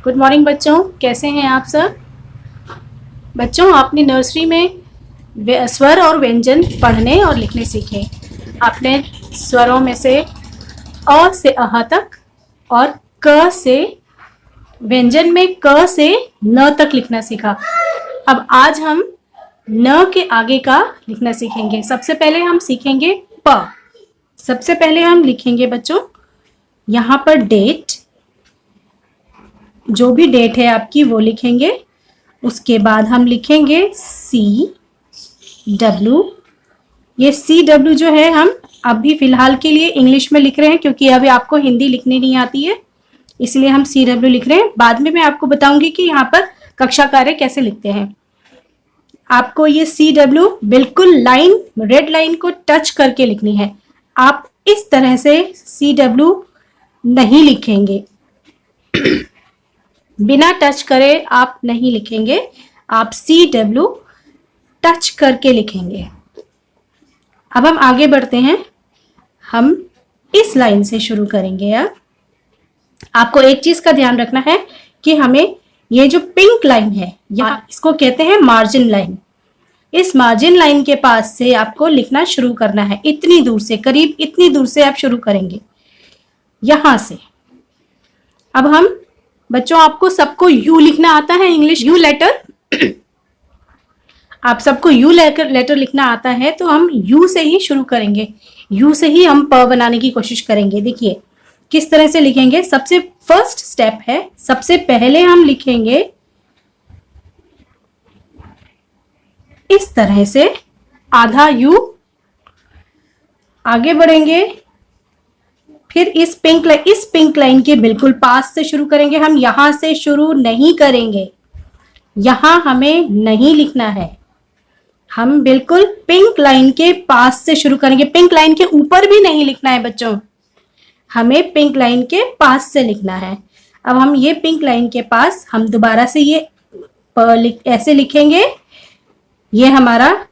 Good morning बच्चों, कैसे हैं आप सब। बच्चों, आपने नर्सरी में स्वर और व्यंजन पढ़ने और लिखने सीखे। आपने स्वरों में से अ से अह तक और क से व्यंजन में क से न तक लिखना सीखा। अब आज हम न के आगे का लिखना सीखेंगे। सबसे पहले हम सीखेंगे प। सबसे पहले हम लिखेंगे बच्चों यहाँ पर डेट, जो भी डेट है आपकी वो लिखेंगे। उसके बाद हम लिखेंगे CW। ये CW जो है हम अभी फिलहाल के लिए इंग्लिश में लिख रहे हैं, क्योंकि अभी आपको हिंदी लिखनी नहीं आती है, इसलिए हम CW लिख रहे हैं। बाद में मैं आपको बताऊंगी कि यहाँ पर कक्षा कार्य कैसे लिखते हैं। आपको ये CW बिल्कुल लाइन, रेड लाइन को टच करके लिखनी है। आप इस तरह से CW नहीं लिखेंगे, बिना टच करे आप नहीं लिखेंगे, आप CW टच करके लिखेंगे। अब हम आगे बढ़ते हैं। हम इस लाइन से शुरू करेंगे। अब आपको एक चीज का ध्यान रखना है कि हमें ये जो पिंक लाइन है, यहाँ इसको कहते हैं मार्जिन लाइन। इस मार्जिन लाइन के पास से आपको लिखना शुरू करना है। इतनी दूर से, करीब इतनी दूर से आप शुरू करेंगे, यहां से। अब हम बच्चों, आपको सबको यू लिखना आता है, इंग्लिश यू लेटर। आप सबको यू लेटर लिखना आता है, तो हम यू से ही शुरू करेंगे। यू से ही हम प बनाने की कोशिश करेंगे। देखिए किस तरह से लिखेंगे। सबसे फर्स्ट स्टेप है, सबसे पहले हम लिखेंगे इस तरह से आधा यू, आगे बढ़ेंगे, फिर इस पिंक लाइन के बिल्कुल पास से शुरू करेंगे। हम यहां से शुरू नहीं करेंगे, यहां हमें नहीं लिखना है। हम बिल्कुल पिंक लाइन के पास से शुरू करेंगे। पिंक लाइन के ऊपर भी नहीं लिखना है बच्चों, हमें पिंक लाइन के पास से लिखना है। अब हम ये पिंक लाइन के पास हम दोबारा से ये ऐसे लिखेंगे। ये हमारा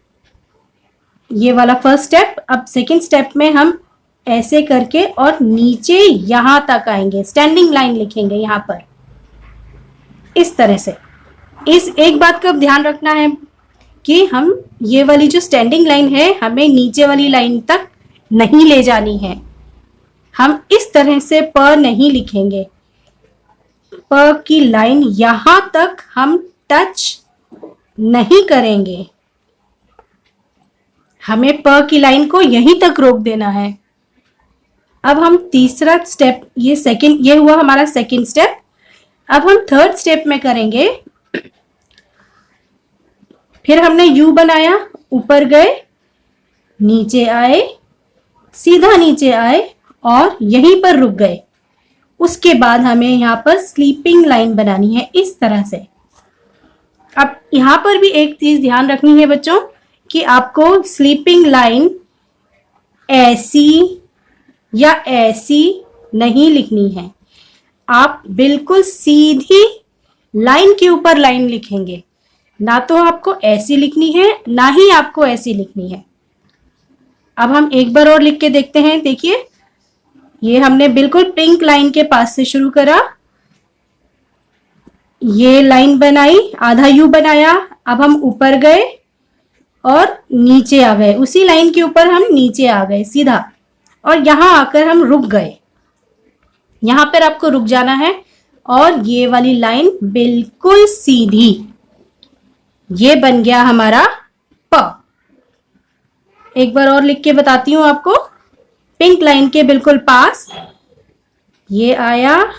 ये वाला फर्स्ट स्टेप। अब सेकंड स्टेप में हम ऐसे करके और नीचे यहां तक आएंगे, स्टैंडिंग लाइन लिखेंगे यहां पर, इस तरह से। इस एक बात का ध्यान रखना है कि हम ये वाली जो स्टैंडिंग लाइन है, हमें नीचे वाली लाइन तक नहीं ले जानी है। हम इस तरह से प नहीं लिखेंगे। प की लाइन यहां तक हम टच नहीं करेंगे, हमें प की लाइन को यहीं तक रोक देना है। अब हम तीसरा स्टेप, ये हुआ हमारा सेकंड स्टेप। अब हम थर्ड स्टेप में करेंगे। फिर हमने यू बनाया, ऊपर गए, नीचे आए, सीधा नीचे आए और यहीं पर रुक गए। उसके बाद हमें यहाँ पर स्लीपिंग लाइन बनानी है, इस तरह से। अब यहाँ पर भी एक चीज ध्यान रखनी है बच्चों कि आपको स्लीपिंग लाइन ऐसी या ऐसी नहीं लिखनी है। आप बिल्कुल सीधी लाइन के ऊपर लाइन लिखेंगे, ना तो आपको ऐसी लिखनी है, ना ही आपको ऐसी लिखनी है। अब हम एक बार और लिख के देखते हैं। देखिए, ये हमने बिल्कुल पिंक लाइन के पास से शुरू करा, ये लाइन बनाई, आधा यू बनाया। अब हम ऊपर गए और नीचे आ गए, उसी लाइन के ऊपर हम नीचे आ गए सीधा, और यहां आकर हम रुक गए। यहां पर आपको रुक जाना है और ये वाली लाइन बिल्कुल सीधी। ये बन गया हमारा प। एक बार और लिख के बताती हूं आपको। पिंक लाइन के बिल्कुल पास ये आया,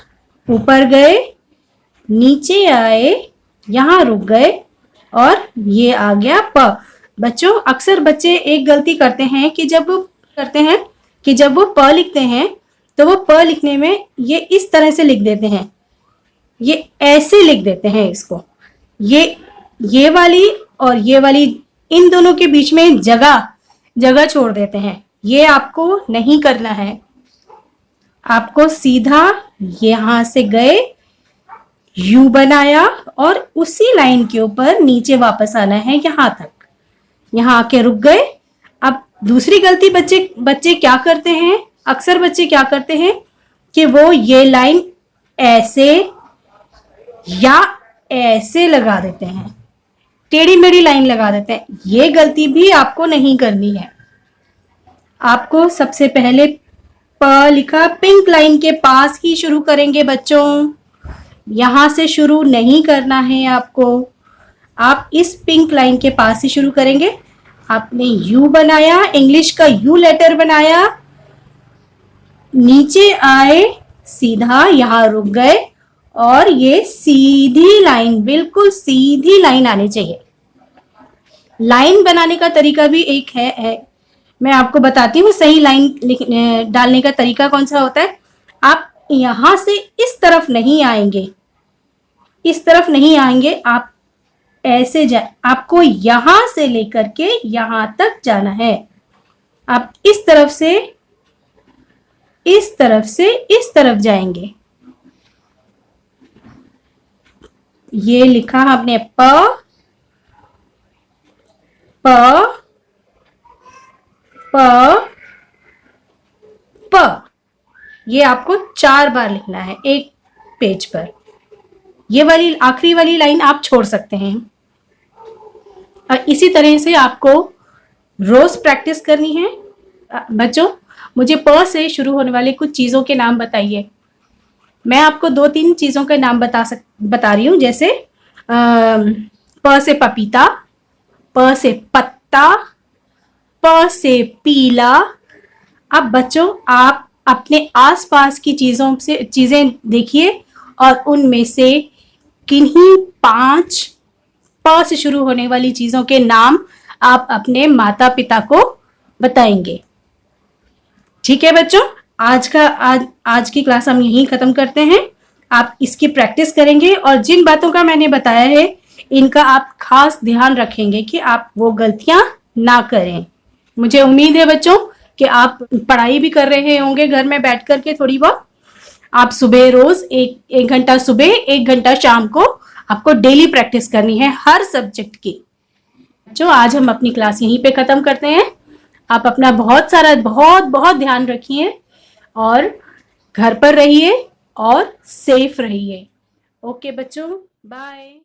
ऊपर गए, नीचे आए, यहां रुक गए और ये आ गया प। बच्चों, अक्सर बच्चे एक गलती करते हैं कि जब वो प लिखते हैं तो वो प लिखने में ये इस तरह से लिख देते हैं, ये ऐसे लिख देते हैं इसको। ये वाली और ये वाली, इन दोनों के बीच में जगह छोड़ देते हैं। ये आपको नहीं करना है। आपको सीधा यहां से गए, यू बनाया और उसी लाइन के ऊपर नीचे वापस आना है, यहां तक। यहां आके रुक गए। अब दूसरी गलती बच्चे क्या करते हैं, अक्सर बच्चे क्या करते हैं कि वो ये लाइन ऐसे या ऐसे लगा देते हैं, टेढ़ी मेढ़ी लाइन लगा देते हैं। ये गलती भी आपको नहीं करनी है। आपको सबसे पहले प लिखा, पिंक लाइन के पास ही शुरू करेंगे बच्चों, यहां से शुरू नहीं करना है आपको। आप इस पिंक लाइन के पास ही शुरू करेंगे। आपने यू बनाया, इंग्लिश का यू लेटर बनाया, नीचे आए, सीधा यहां रुक गए और ये सीधी लाइन, बिल्कुल सीधी लाइन आनी चाहिए। लाइन बनाने का तरीका भी एक है, मैं आपको बताती हूँ सही लाइन डालने का तरीका कौन सा होता है। आप यहां से इस तरफ नहीं आएंगे, इस तरफ नहीं आएंगे, आप ऐसे आपको यहां से लेकर के यहां तक जाना है। आप इस तरफ से इस तरफ से इस तरफ जाएंगे। ये लिखा हमने प प प प, ये आपको 4 बार लिखना है एक पेज पर। ये वाली आखिरी वाली लाइन आप छोड़ सकते हैं। और इसी तरह से आपको रोज प्रैक्टिस करनी है। बच्चों, मुझे प से शुरू होने वाले कुछ चीजों के नाम बताइए। मैं आपको 2-3 चीजों के नाम बता रही हूँ, जैसे प से पपीता, प से पत्ता, प से पीला। अब बच्चों, आप अपने आसपास की चीजें देखिए और उनमें से किन्हीं 5 प से शुरू होने वाली चीजों के नाम आप अपने माता पिता को बताएंगे। ठीक है बच्चों, आज की क्लास हम यहीं खत्म करते हैं। आप इसकी प्रैक्टिस करेंगे और जिन बातों का मैंने बताया है इनका आप खास ध्यान रखेंगे कि आप वो गलतियां ना करें। मुझे उम्मीद है बच्चों कि आप पढ़ाई भी कर रहे होंगे घर में बैठ करके थोड़ी बहुत। आप सुबह रोज एक घंटा सुबह, 1 घंटा शाम को आपको डेली प्रैक्टिस करनी है हर सब्जेक्ट की। जो आज हम अपनी क्लास यहीं पे खत्म करते हैं। आप अपना बहुत बहुत ध्यान रखिए और घर पर रहिए और सेफ रहिए। ओके बच्चों, बाय।